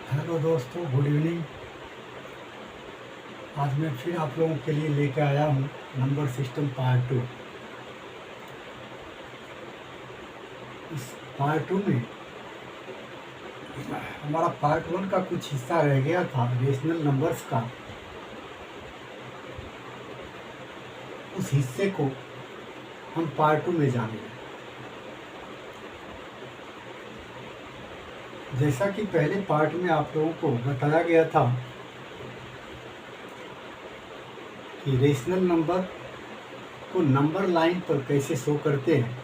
Hello दोस्तों, good evening. आज मैं फिर आप लोगों के लिए लेकर आया हूँ नंबर सिस्टम पार्ट 2। इस पार्ट 2 में हमारा पार्ट 1 का कुछ हिस्सा रह गया था, रेशनल नंबर्स का। उस हिस्से को हम पार्ट 2 में जानेंगे। जैसा कि पहले पार्ट में आप लोगों को बताया गया था कि रेशनल नंबर को नंबर लाइन पर कैसे शो करते हैं।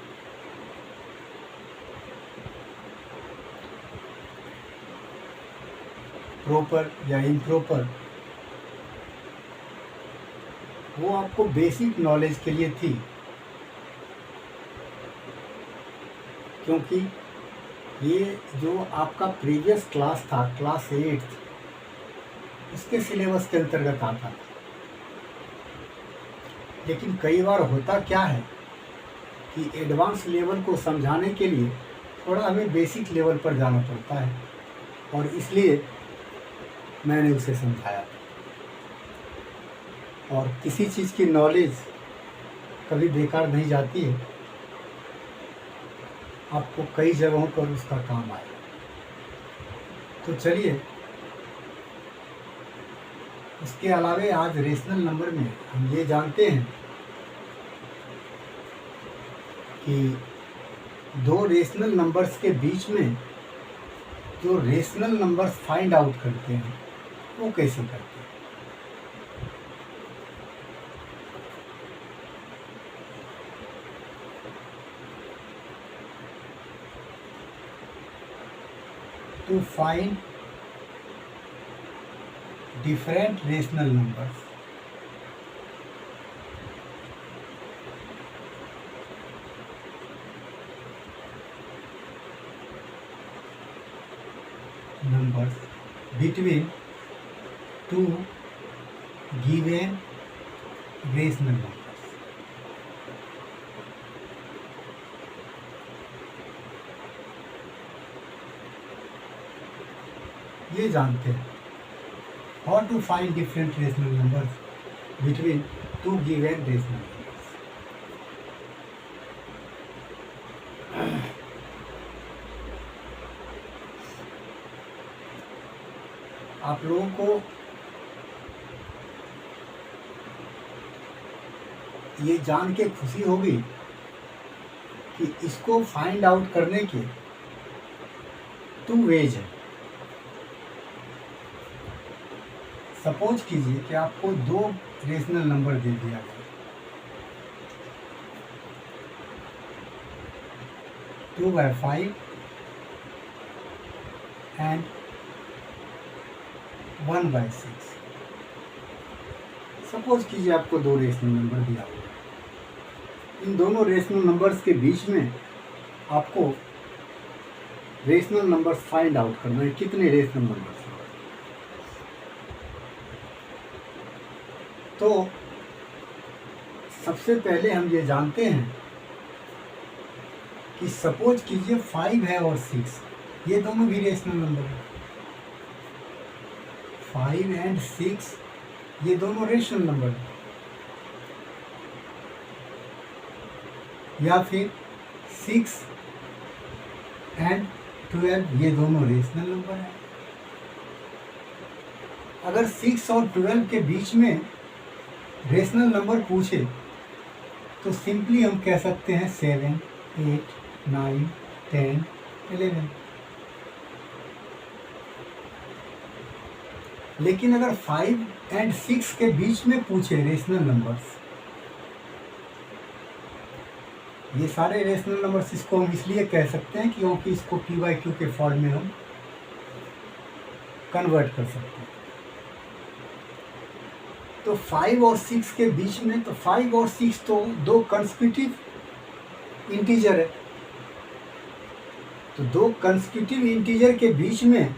प्रॉपर या इम्प्रॉपर, वो आपको बेसिक नॉलेज के लिए थी, क्योंकि ये जो आपका प्रीवियस क्लास था, क्लास 8, उसके सिलेबस के अंतर्गत आता था। लेकिन कई बार होता क्या है कि एडवांस लेवल को समझाने के लिए थोड़ा हमें बेसिक लेवल पर जाना पड़ता है, और इसलिए मैंने उसे समझाया। और किसी चीज़ की नॉलेज कभी बेकार नहीं जाती है, आपको कई जगहों पर उसका काम आए। तो चलिए, इसके अलावे आज रेशनल नंबर में हम ये जानते हैं कि दो रेशनल नंबर्स के बीच में जो रेशनल नंबर्स फाइंड आउट करते हैं वो कैसे करते हैं। To find different rational numbers, between two given rational numbers. ये जानते हैं how to find different rational numbers between two given rational numbers. आप लोगों को ये जान के खुशी होगी कि इसको फाइंड आउट करने के 2 वेज है। सपोज कीजिए कि आपको 2 रेशनल नंबर दे दिया गया, 2/5 एंड 1/6। सपोज कीजिए आपको 2 रेशनल नंबर दिया हुआ। इन दोनों रेशनल नंबर्स के बीच में आपको रेशनल नंबर्स फाइंड आउट करना है। कितने रेशनल नंबर्स? तो सबसे पहले हम ये जानते हैं कि सपोज कीजिए 5 है और 6, ये दोनों भी रेशनल नंबर है। 5 एंड 6 ये दोनों रेशनल नंबर है। या फिर 6 एंड 12 ये दोनों रेशनल नंबर है। अगर 6 और 12 के बीच में रेशनल नंबर पूछे तो सिंपली हम कह सकते हैं 7, 8, 9, 10, 11। लेकिन अगर 5 एंड 6 के बीच में पूछे रेशनल नंबर्स, ये सारे रेशनल नंबर्स, इसको हम इसलिए कह सकते हैं क्योंकि इसको P/Q के फॉर्म में हम कन्वर्ट कर सकते हैं। तो 5 और 6 के बीच में, तो 5 और 6 तो 2 कंसेक्यूटिव इंटीजर है। तो 2 कंसेक्यूटिव इंटीजर के बीच में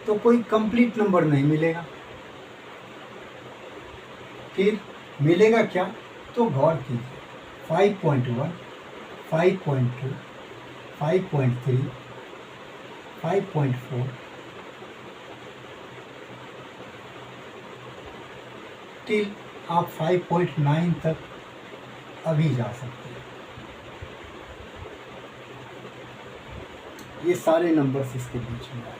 तो कोई कंप्लीट नंबर नहीं मिलेगा। फिर मिलेगा क्या? तो गौर कीजिए, 5.1, 5.2, 5.3, 5.4, टिल आप 5.9 तक अभी जा सकते हैं। ये सारे नंबर्स इसके बीच में आए,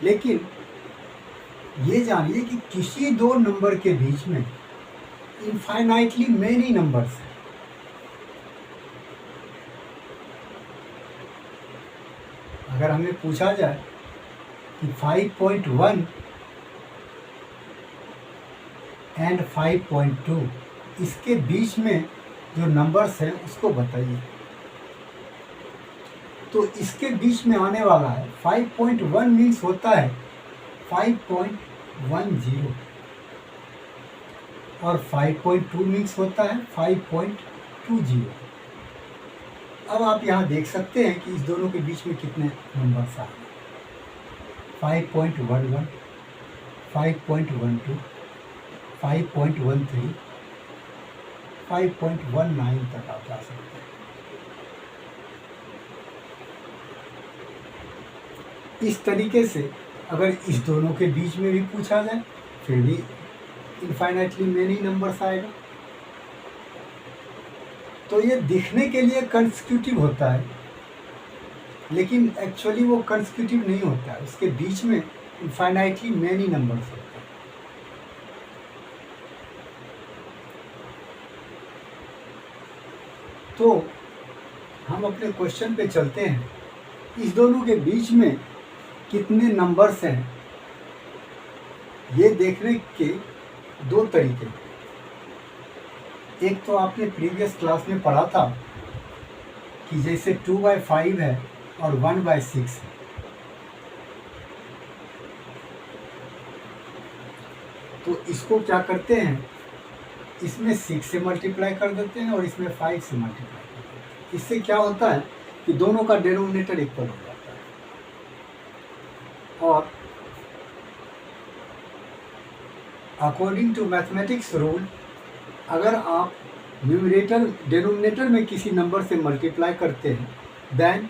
लेकिन ये जानिए कि किसी दो नंबर के बीच में इनफाइनाइटली मेनी नंबर्स हैं। अगर हमें पूछा जाए कि 5.1 एंड 5.2 इसके बीच में जो नंबर्स हैं उसको बताइए, तो इसके बीच में आने वाला है 5.1 मीन्स होता है 5.10 और 5.2 मीन्स होता है 5.20। अब आप यहाँ देख सकते हैं कि इस दोनों के बीच में कितने नंबर्स आ गए, 5.11, 5.12, 5.13, 5.19 तक आप जा सकते हैं। इस तरीके से अगर इस दोनों के बीच में भी पूछा जाए फिर भी इनफाइनाइटली मेनी नंबर्स आएगा। तो ये दिखने के लिए कंसेक्यूटिव होता है, लेकिन एक्चुअली वो कंसेक्यूटिव नहीं होता है, उसके बीच में इनफाइनाइटली मेनी नंबर्स होते हैं। तो हम अपने क्वेश्चन पे चलते हैं। इस दोनों के बीच में कितने नंबर्स हैं ये देखने के दो तरीके। एक तो आपने प्रीवियस क्लास में पढ़ा था कि जैसे 2/5 है और 1/6 है, तो इसको क्या करते हैं, इसमें 6 से मल्टीप्लाई कर देते हैं और इसमें 5 से मल्टीप्लाई कर देते हैं। इससे क्या होता है कि दोनों का डिनोमिनेटर इक्वल हो जाता है। और अकॉर्डिंग टू मैथमेटिक्स रूल, अगर आप न्यूमरेटर डिनोमिनेटर में किसी नंबर से मल्टीप्लाई करते हैं, then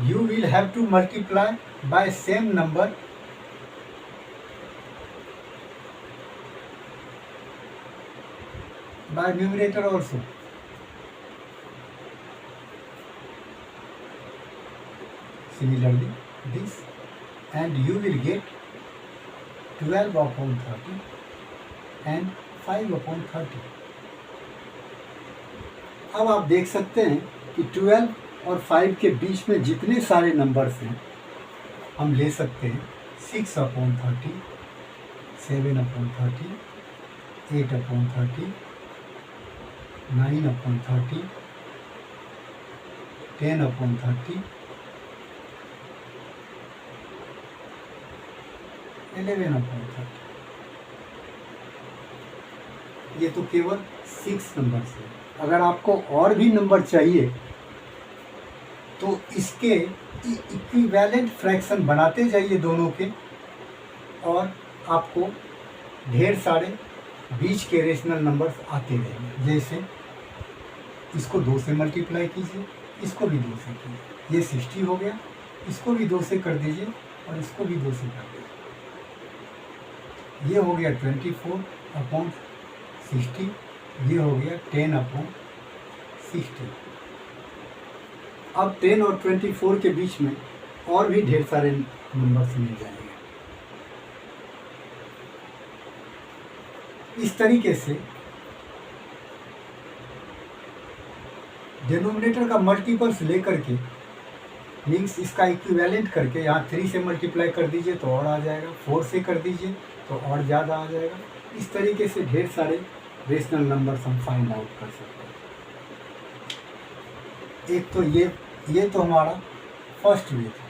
you will have to multiply by same number by numerator also. Similarly, this, and you will get 12/30 and 5/30. अब आप देख सकते हैं कि 12 और 5 के बीच में जितने सारे नंबर्स हैं हम ले सकते हैं 6/30, 7/30, 8/30, 9/30, 10/30, 11/30। ये तो केवल 6 नंबर्स हैं। अगर आपको और भी नंबर चाहिए तो इसके इक्विवेलेंट फ्रैक्शन बनाते जाइए दोनों के, और आपको ढेर सारे बीच के रेशनल नंबर्स आते रहेंगे। जैसे इसको 2 से मल्टीप्लाई कीजिए, इसको भी 2 से कीजिए, ये 60 हो गया, इसको भी 2 से कर दीजिए और इसको भी 2 से कर दीजिए, ये हो गया 24/60, ये हो गया 10/60। अब 10 और 24 के बीच में और भी ढेर सारे नंबर्स मिल जाएंगे। इस तरीके से डिनोमिनेटर का मल्टीपल्स लेकर के, मीन्स इसका इक्विवेलेंट करके, यहाँ 3 से मल्टीप्लाई कर दीजिए तो और आ जाएगा, 4 से कर दीजिए तो और ज़्यादा आ जाएगा। इस तरीके से ढेर सारे रेशनल नंबर्स हम फाइंड आउट कर सकते हैं। एक तो ये तो हमारा फर्स्ट वे था।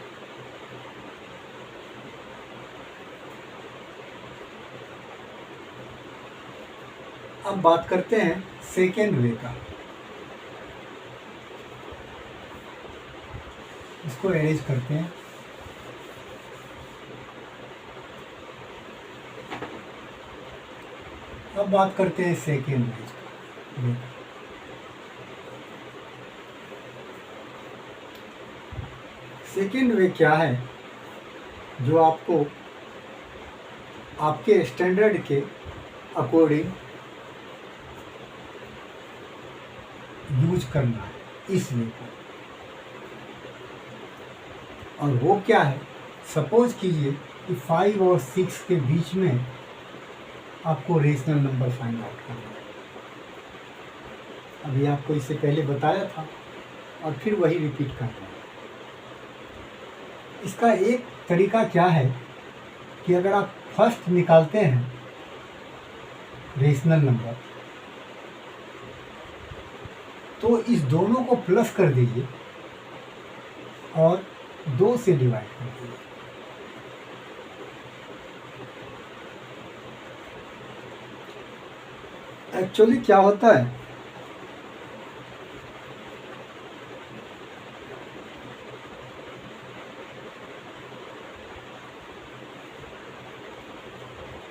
अब बात करते हैं सेकेंड वे का। इसको अरेंज करते हैं। अब बात करते हैं सेकेंड वे। सेकेंड वे क्या है जो आपको आपके स्टैंडर्ड के अकॉर्डिंग यूज करना है इस वे को। और वो क्या है, सपोज कीजिए कि 5 और 6 के बीच में आपको रेशनल नंबर फाइंड आउट करना है। अभी आपको इससे पहले बताया था और फिर वही रिपीट कर रहे हैं। इसका एक तरीका क्या है कि अगर आप फर्स्ट निकालते हैं रेशनल नंबर, तो इस दोनों को प्लस कर दीजिए और 2 से डिवाइड कर दीजिए। एक्चुअली क्या होता है,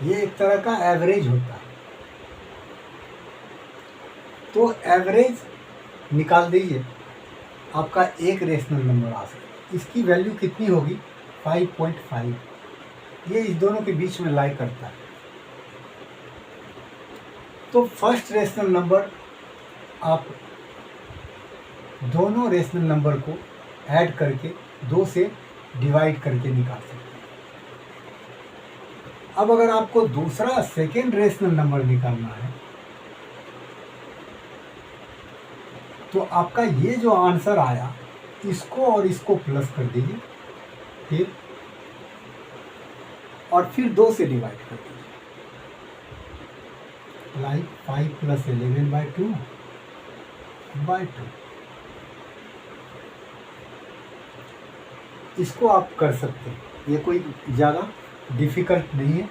ये एक तरह का एवरेज होता है। तो एवरेज निकाल दीजिए, आपका एक रेशनल नंबर आ सकता है। इसकी वैल्यू कितनी होगी, 5.5। ये इस दोनों के बीच में लाई करता है। तो फर्स्ट रेशनल नंबर आप दोनों रेशनल नंबर को ऐड करके 2 से डिवाइड करके निकाल सकते हैं। अब अगर आपको दूसरा सेकेंड रेशनल नंबर निकालना है, तो आपका ये जो आंसर आया, इसको और इसको प्लस कर दीजिए, फिर 2 से डिवाइड कर दीजिए। लाइक 5 + 11/2/2। इसको आप कर सकते हैं, ये कोई ज़्यादा डिफ़िकल्ट नहीं है।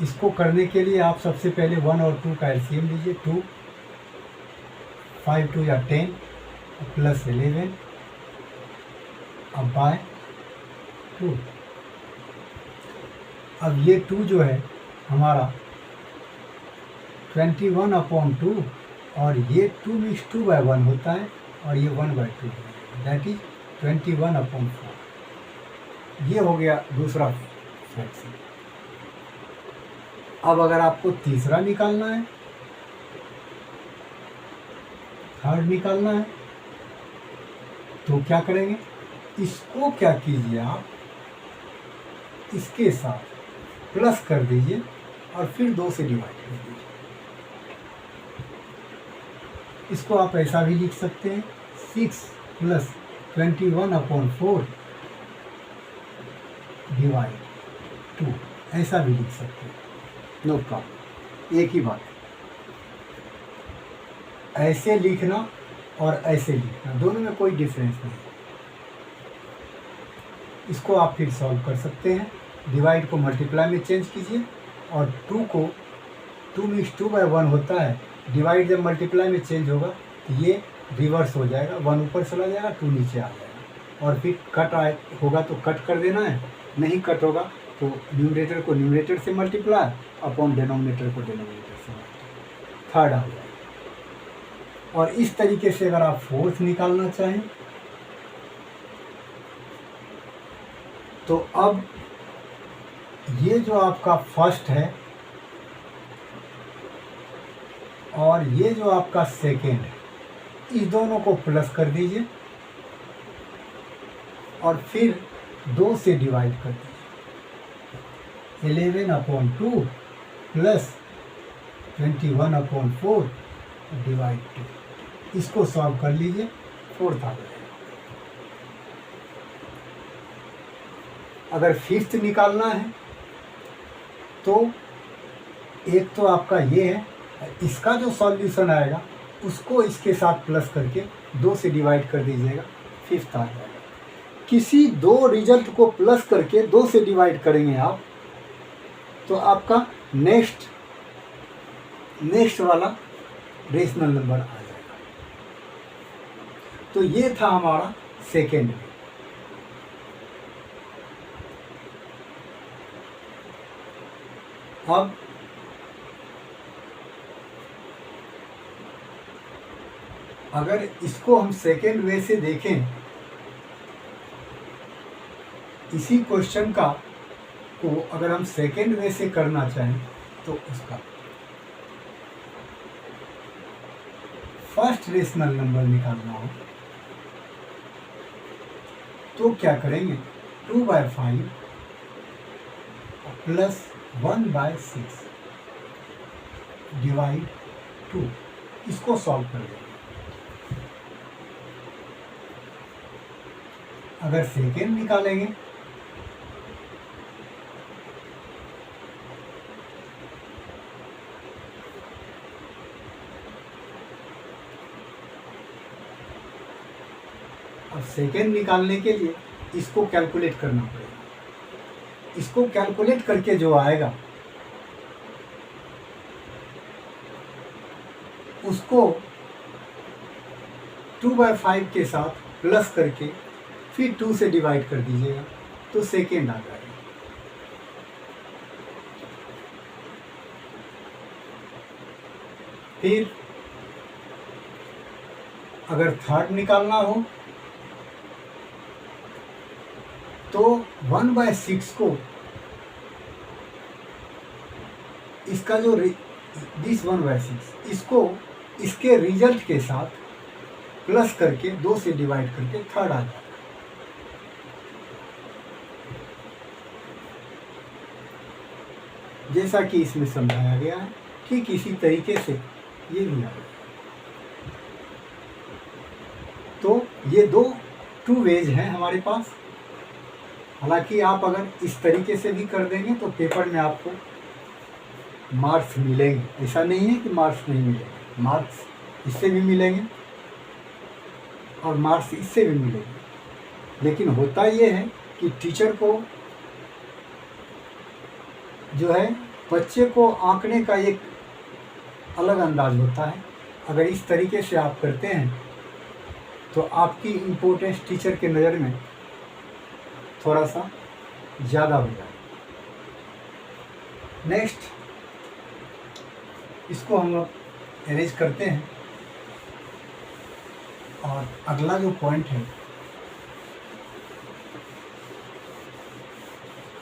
इसको करने के लिए आप सबसे पहले 1 और 2 का एलसीएम लीजिए। 2 5 2 या 10 + 11 अब /2। अब ये 2 जो है हमारा 21/2, और ये 2 × 2/1 होता है, और ये 1/2 दैट इज 21/4। ये हो गया दूसरा फ्रैक्शन। अब अगर आपको तीसरा निकालना है, थर्ड निकालना है, तो क्या करेंगे, इसको क्या कीजिए आप इसके साथ प्लस कर दीजिए और फिर 2 से डिवाइड कर दीजिए। इसको आप ऐसा भी लिख सकते हैं, 6 + 21/4 / 2, ऐसा भी लिख सकते हैं, नो प्रॉब्लम, एक ही बात। ऐसे लिखना और ऐसे लिखना, दोनों में कोई डिफरेंस नहीं। इसको आप फिर सॉल्व कर सकते हैं। डिवाइड को मल्टीप्लाई में चेंज कीजिए, और 2 को 2 × 2/1 होता है, डिवाइड जब मल्टीप्लाई में चेंज होगा तो ये रिवर्स हो जाएगा, 1 ऊपर चला जाएगा, 2 नीचे आ जाएगा। और फिर कट होगा तो कट कर देना है, नहीं कट होगा तो न्यूमरेटर को न्यूमरेटर से मल्टीप्लाई अपॉन डिनोमिनेटर को डिनोमिनेटर से मल्टीप्लाई, थर्ड आ जाएगा। और इस तरीके से अगर आप फोर्थ निकालना चाहें, तो अब ये जो आपका फर्स्ट है और ये जो आपका सेकेंड है, इस दोनों को प्लस कर दीजिए और फिर 2 से डिवाइड कर दीजिए। 11/2 + 21/4 / 2। इसको सॉल्व कर लीजिए, फोर्थ आ जाएगा। अगर फिफ्थ निकालना है तो एक तो आपका ये है, इसका जो सॉल्यूशन आएगा उसको इसके साथ प्लस करके 2 से डिवाइड कर दीजिएगा, फिफ्थ आ जाएगा। किसी 2 रिजल्ट को प्लस करके 2 से डिवाइड करेंगे आप, तो आपका नेक्स्ट वाला रेशनल नंबर आ जाएगा। तो ये था हमारा सेकेंड। अब अगर इसको हम सेकेंड वे से देखें इसी क्वेश्चन का को अगर हम सेकेंड वे से करना चाहें तो उसका फर्स्ट रेशनल नंबर निकालना हो तो क्या करेंगे, 2/5 प्लस 1/6 डिवाइड 2, इसको सॉल्व कर देंगे। अगर सेकेंड निकालेंगे अब सेकेंड निकालने के लिए इसको कैलकुलेट करना पड़ेगा। इसको कैलकुलेट करके जो आएगा उसको 2/5 के साथ प्लस करके फिर 2 से डिवाइड कर दीजिएगा तो सेकेंड आ जाएगा। फिर अगर थर्ड निकालना हो तो 1/6 को इसका जो दिस 1/6 इसको इसके रिजल्ट के साथ प्लस करके 2 से डिवाइड करके थर्ड आ जाएगा। जैसा कि इसमें समझाया गया है ठीक इसी तरीके से ये भी आएगा। तो ये टू वेज हैं हमारे पास। हालांकि आप अगर इस तरीके से भी कर देंगे तो पेपर में आपको मार्क्स मिलेंगे, ऐसा नहीं है कि मार्क्स नहीं मिलेंगे, मार्क्स इससे भी मिलेंगे और मार्क्स इससे भी मिलेंगे। लेकिन होता ये है कि टीचर को जो है बच्चे को आंकने का एक अलग अंदाज होता है। अगर इस तरीके से आप करते हैं तो आपकी इम्पोर्टेंस टीचर के नज़र में थोड़ा सा ज़्यादा हो जाए। नेक्स्ट इसको हम लोग अरेंज करते हैं और अगला जो पॉइंट है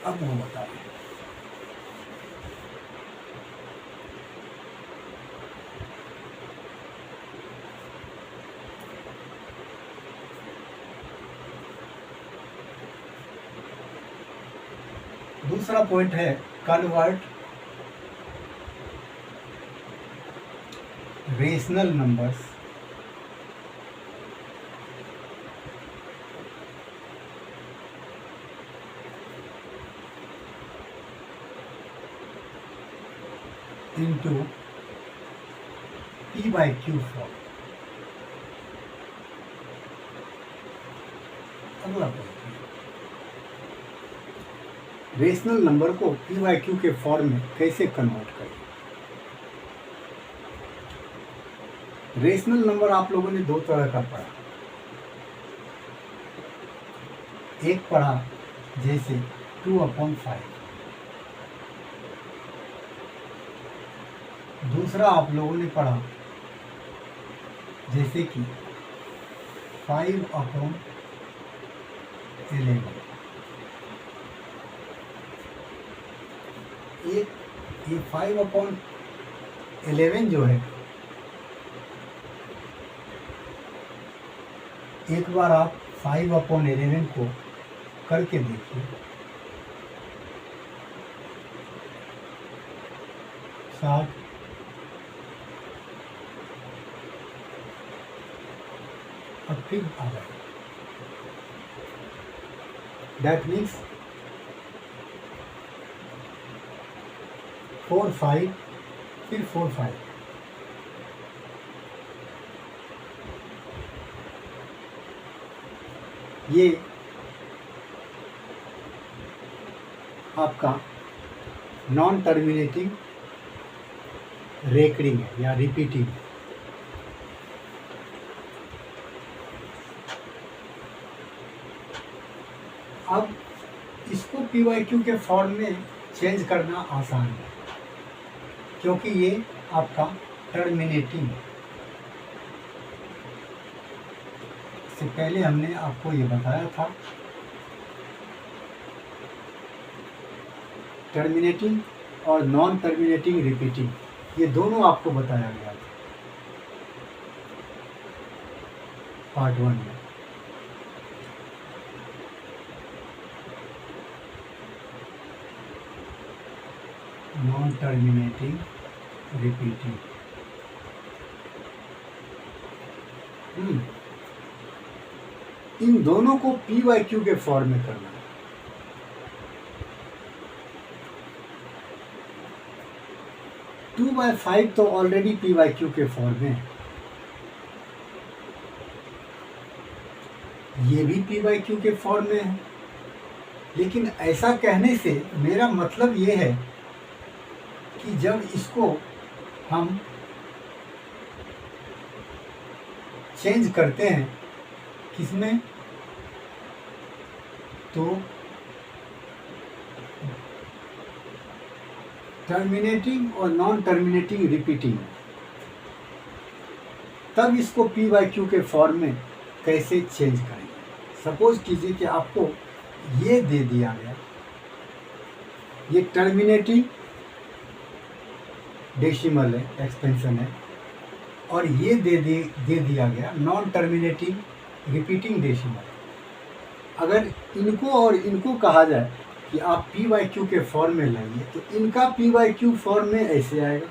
अब वो बताएं। दूसरा पॉइंट है convert rational numbers into P/Q form. अगला पॉइंट रेशनल नंबर को P/Q के फॉर्म में कैसे कन्वर्ट करें। रेशनल नंबर आप लोगों ने दो तरह का पढ़ा। एक पढ़ा जैसे 2/5, दूसरा आप लोगों ने पढ़ा जैसे कि 5/11। ये 5/11 जो है एक बार आप 5/11 को करके देखिए। 60 और फिर आ गए। दैट मीन्स 4 5 फिर 4 5। ये आपका नॉन टर्मिनेटिंग रेकरिंग है या रिपीटिंग। अब इसको P/Q के फॉर्म में चेंज करना आसान है क्योंकि ये आपका टर्मिनेटिंग है। इससे पहले हमने आपको ये बताया था टर्मिनेटिंग और नॉन टर्मिनेटिंग रिपीटिंग, ये दोनों आपको बताया गया था पार्ट 1 में। नॉन टर्मिनेटिंग रिपीटिंग, इन दोनों को PYQ के फॉर्म में करना है। 2/5 तो ऑलरेडी PYQ के फॉर्म में है, ये भी PYQ के फॉर्म में है। लेकिन ऐसा कहने से मेरा मतलब ये है कि जब इसको हम चेंज करते हैं किसमें, तो टर्मिनेटिंग और नॉन टर्मिनेटिंग रिपीटिंग, तब इसको PYQ के फॉर्म में कैसे चेंज करेंगे। सपोज कीजिए कि आपको ये दे दिया गया, ये टर्मिनेटिंग डेसिमल है, एक्सपेंशन है, और ये दे दिया गया नॉन टर्मिनेटिंग रिपीटिंग डेसिमल। अगर इनको और इनको कहा जाए कि आप PYQ के फॉर्म में लाइए, तो इनका PYQ फॉर्म में ऐसे आएगा,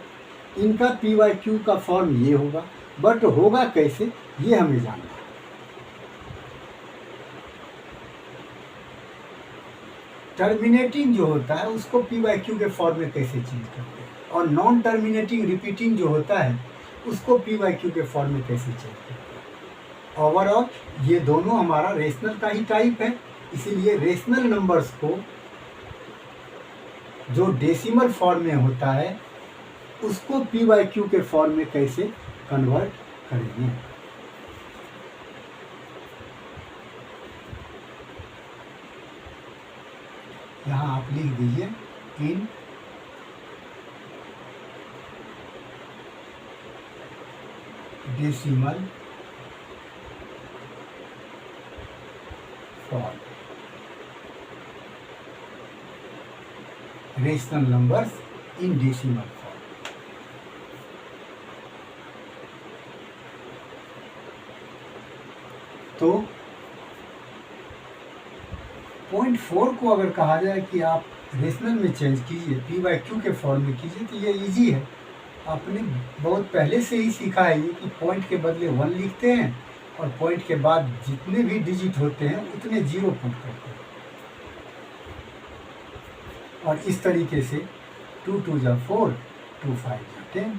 इनका PYQ का फॉर्म ये होगा, बट होगा कैसे ये हमें जानना है। टर्मिनेटिंग जो होता है उसको PYQ के फॉर्म में कैसे चेंज करते हैं, और नॉन टर्मिनेटिंग रिपीटिंग जो होता है उसको PYQ के फॉर्म में कैसे चेंज करते हैं। ओवरऑल ये दोनों हमारा रेशनल का ही टाइप है, इसीलिए रेशनल नंबर्स को जो डेसिमल फॉर्म में होता है उसको PYQ के फॉर्म में कैसे कन्वर्ट करेंगे। यहाँ आप लिख दीजिए in decimal form, rational numbers in decimal form. तो 0.4 को अगर कहा जाए कि आप रेशनल में चेंज कीजिए, PYQ के फॉर्म में कीजिए, तो ये इजी है। आपने बहुत पहले से ही सीखा है ये कि पॉइंट के बदले 1 लिखते हैं और पॉइंट के बाद जितने भी डिजिट होते हैं उतने 0 पुट करते हैं, और इस तरीके से 2 2 जा 4, 2 5 जा 10,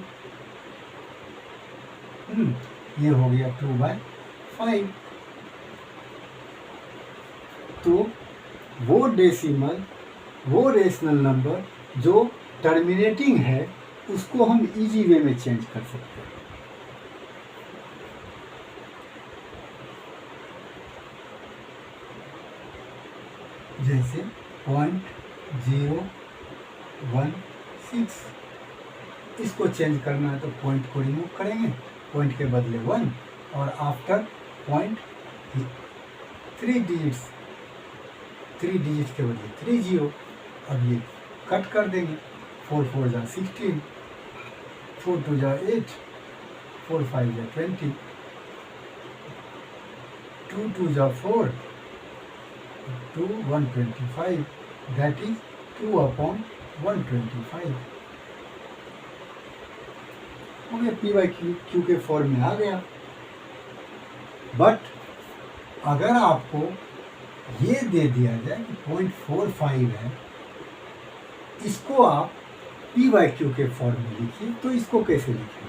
ये हो गया 2/5। तो वो डेसिमल, वो रेशनल नंबर जो टर्मिनेटिंग है उसको हम इजी वे में चेंज कर सकते हैं। जैसे 0.016, इसको चेंज करना है तो पॉइंट को रिमूव करेंगे, पॉइंट के बदले 1, और आफ्टर पॉइंट 3 डिजिट्स, 3 डिजिट के बदले 3 0। अब ये कट कर देंगे, 4 4 जा 16, 4 2 जा 8, 4 5 जा 20, 2 2 जा 4, 2 125, दैट इज 2/125। हो गया, PYQ के फॉर्म में आ गया। बट अगर आपको ये दे दिया जाए कि 0.45 है, इसको आप PYQ के फॉर्म में लिखिए, तो इसको कैसे लिखें।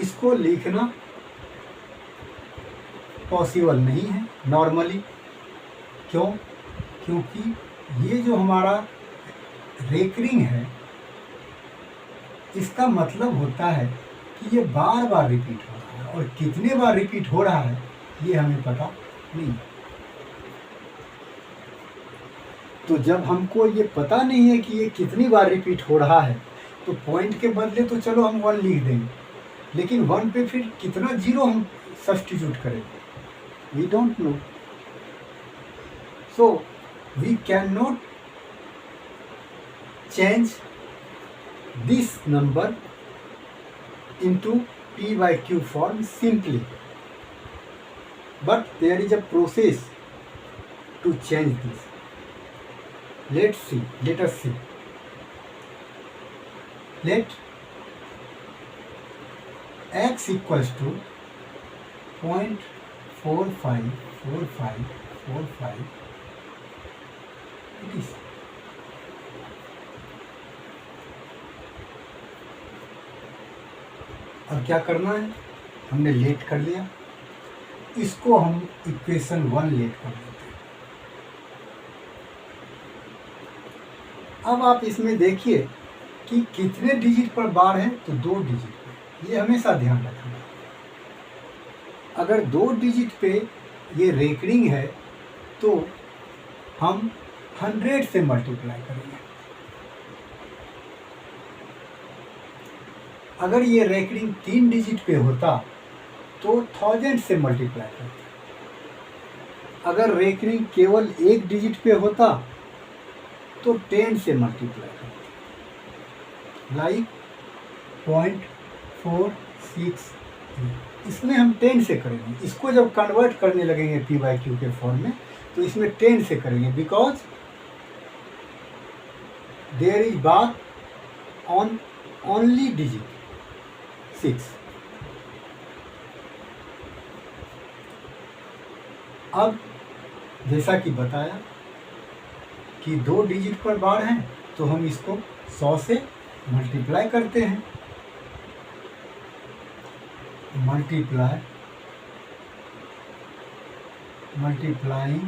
इसको लिखना पॉसिबल नहीं है नॉर्मली। क्यों? क्योंकि ये जो हमारा रेकरिंग है, इसका मतलब होता है कि ये बार बार रिपीट हो रहा है, और कितने बार रिपीट हो रहा है ये हमें पता नहीं। तो जब हमको ये पता नहीं है कि ये कितनी बार रिपीट हो रहा है, तो पॉइंट के बदले तो चलो हम 1 लिख देंगे, लेकिन 1 पे फिर कितना 0 हम सब्स्टिट्यूट करेंगे, we don't know. So we can not change this number into p by q form simply, but there is a process to change this. Let us see. Let x equals to 0.454545 it is. अब क्या करना है, हमने late कर लिया, इसको हम equation 1 late कर देते हैं। अब आप इसमें देखिए कि कितने डिजिट पर बार है, तो 2 डिजिट पे, ये हमेशा ध्यान रखना। अगर 2 डिजिट पे ये रेकरिंग है तो हम 100 से मल्टीप्लाई करेंगे। अगर ये रेकरिंग 3 डिजिट पे होता तो 1000 से मल्टीप्लाई करते। अगर रेकरिंग केवल 1 डिजिट पे होता तो 10 से मल्टीप्लाई करते, लाइक 0.468। इसमें हम 10 से करेंगे। इसको जब कन्वर्ट करने लगेंगे p बाई क्यू के फॉर्म में तो इसमें 10 से करेंगे, because there is bar on only digit 6। अब जैसा कि बताया कि 2 डिजिट पर बार है तो हम इसको 100 से मल्टीप्लाई करते हैं। Multiplying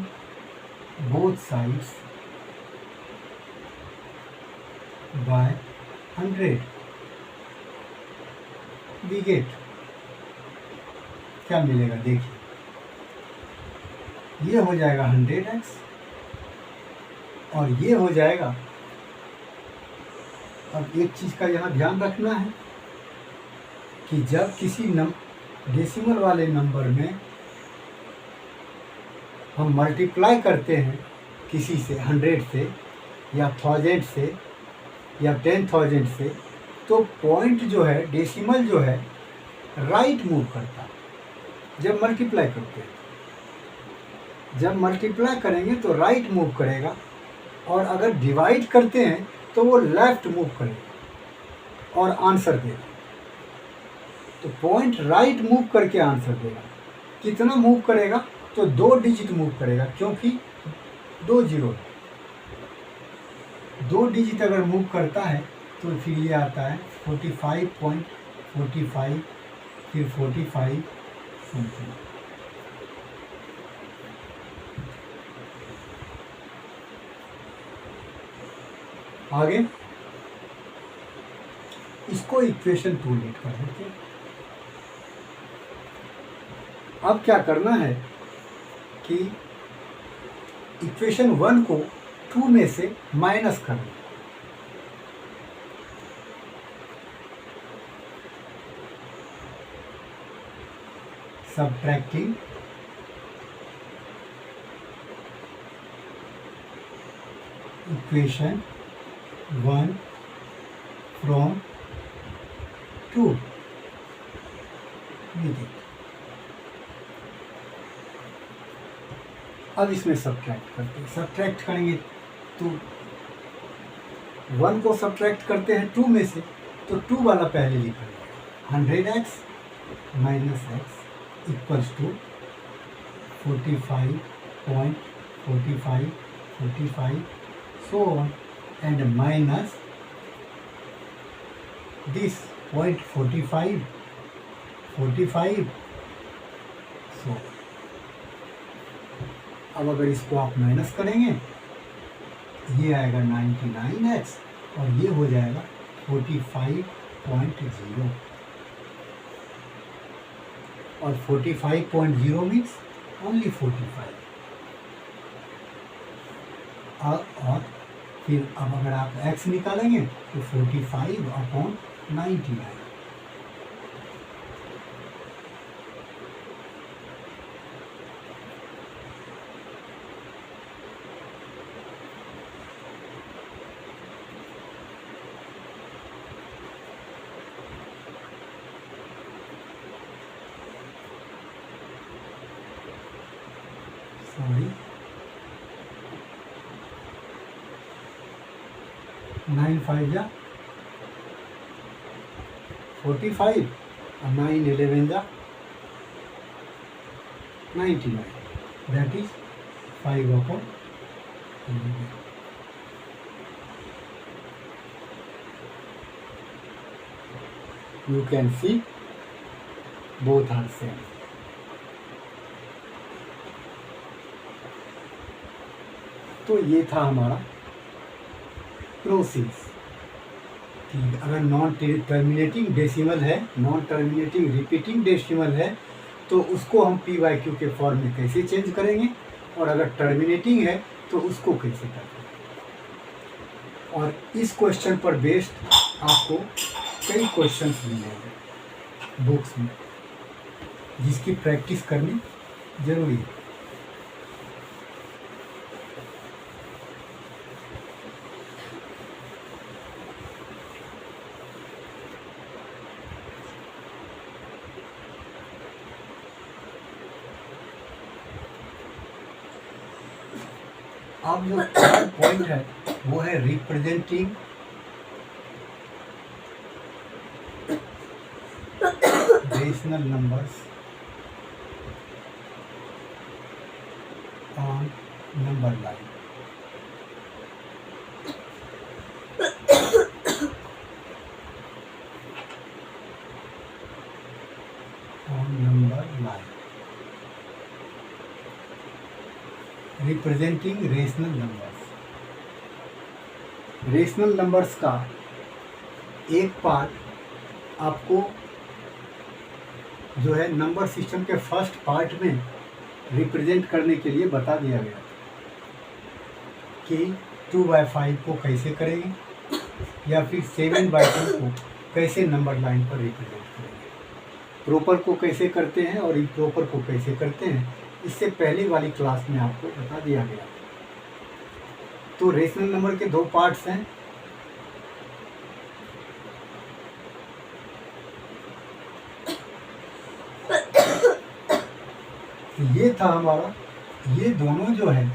both sides by 100 we get, क्या मिलेगा देखिए, ये हो जाएगा 100x और ये हो जाएगा। अब एक चीज़ का यहाँ ध्यान रखना है कि जब किसी डेसिमल वाले नंबर में हम मल्टीप्लाई करते हैं किसी से 100 से या 1000 से या 10,000 से, तो पॉइंट जो है, डेसिमल जो है, राइट मूव करता है जब मल्टीप्लाई करते हैं। जब मल्टीप्लाई करेंगे तो राइट मूव करेगा, और अगर डिवाइड करते हैं तो वो लेफ्ट मूव करेगा और आंसर देगा। तो पॉइंट राइट मूव करके आंसर देगा। कितना मूव करेगा, तो 2 डिजिट मूव करेगा, क्योंकि 2 जीरो है। 2 डिजिट अगर मूव करता है तो फिर ये आता है 45.45, फिर 45 समथिंग। आगे इसको इक्वेशन 2 लेट कर देते हैं। अब क्या करना है कि इक्वेशन 1 को 2 में से माइनस करना। सब्ट्रैक्टिंग इक्वेशन 1 फ्रॉम 2 अब इसमें सब्ट्रैक्ट करते हैं। सब्ट्रैक्ट करेंगे तो 1 को सब्ट्रैक्ट करते हैं 2 में से, तो 2 वाला पहले लिखा जाएगा। 100x minus x equals to 45.45 so on, and minus this 0.45 so अब अगर इसको आप माइनस करेंगे ये आएगा 99x और ये हो जाएगा 45.0 और 45.0 मीन्स ओनली 45। और फिर अब अगर आप x निकालेंगे तो 45/99। सॉरी 9 5 जा 45 और 9 11 जा 99, that is 5/11. You can see both are same. तो ये था हमारा प्रोसेस कि अगर नॉन टर्मिनेटिंग डेसिमल है, नॉन टर्मिनेटिंग रिपीटिंग डेसिमल है, तो उसको हम PYQ के फॉर्म में कैसे चेंज करेंगे, और अगर टर्मिनेटिंग है तो उसको कैसे करेंगे। और इस क्वेश्चन पर बेस्ड आपको कई क्वेश्चंस मिलेंगे बुक्स में, जिसकी प्रैक्टिस करनी जरूरी है। अब जो थर्ड पॉइंट है वो है representing rational numbers on number line. Representing rational numbers. Rational numbers का एक पार्ट आपको जो है नंबर सिस्टम के फर्स्ट पार्ट में रिप्रेजेंट करने के लिए बता दिया गया कि 2/5 को कैसे करेंगे, या फिर 7/2 को कैसे नंबर लाइन पर रिप्रेजेंट करेंगे, प्रॉपर को कैसे करते हैं और इम्प्रॉपर को कैसे करते हैं, इससे पहले वाली क्लास में आपको बता दिया गया। तो रेशनल नंबर के दो पार्ट्स हैं, ये था हमारा, ये दोनों जो है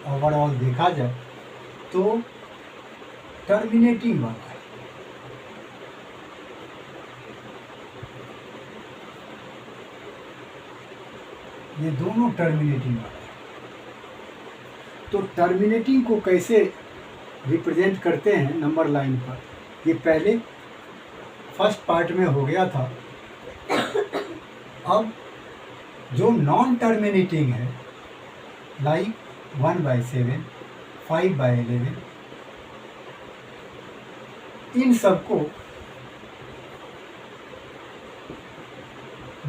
ओवरऑल देखा जाए तो टर्मिनेटिंग वाला है, ये दोनों टर्मिनेटिंग वाला है। तो टर्मिनेटिंग को कैसे रिप्रेजेंट करते हैं नंबर लाइन पर, ये पहले फर्स्ट पार्ट में हो गया था। अब जो नॉन टर्मिनेटिंग है लाइक 1/7, 5/11, इन सबको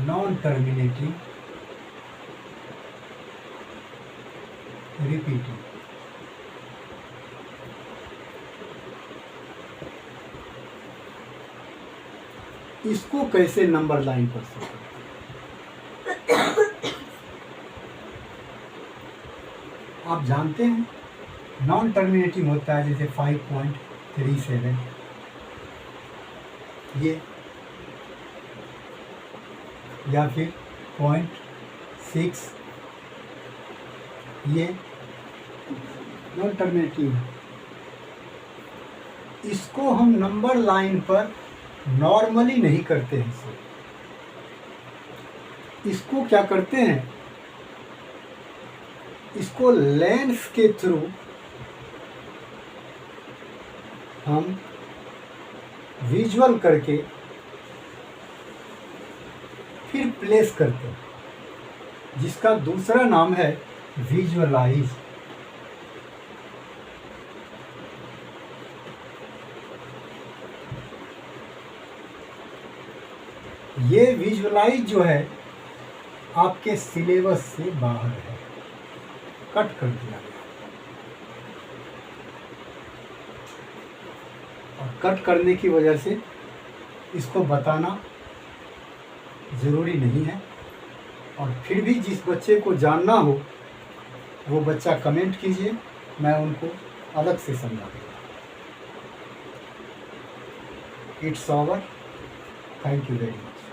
नॉन टर्मिनेटिंग रिपीटिंग, इसको कैसे नंबर लाइन पर से आप जानते हैं, नॉन टर्मिनेटिंग होता है जैसे 5.37, ये, या फिर 0.6, ये नॉन टर्मिनेटिंग। इसको हम नंबर लाइन पर नॉर्मली नहीं करते हैं, इसको क्या करते हैं, इसको लेंस के थ्रू हम विजुअल करके फिर प्लेस करते हैं, जिसका दूसरा नाम है विजुअलाइज। ये विजुअलाइज जो है आपके सिलेबस से बाहर है, कट कर दिया गया, और कट करने की वजह से इसको बताना ज़रूरी नहीं है। और फिर भी जिस बच्चे को जानना हो वो बच्चा कमेंट कीजिए, मैं उनको अलग से समझा दूँगा। It's over, thank you very much.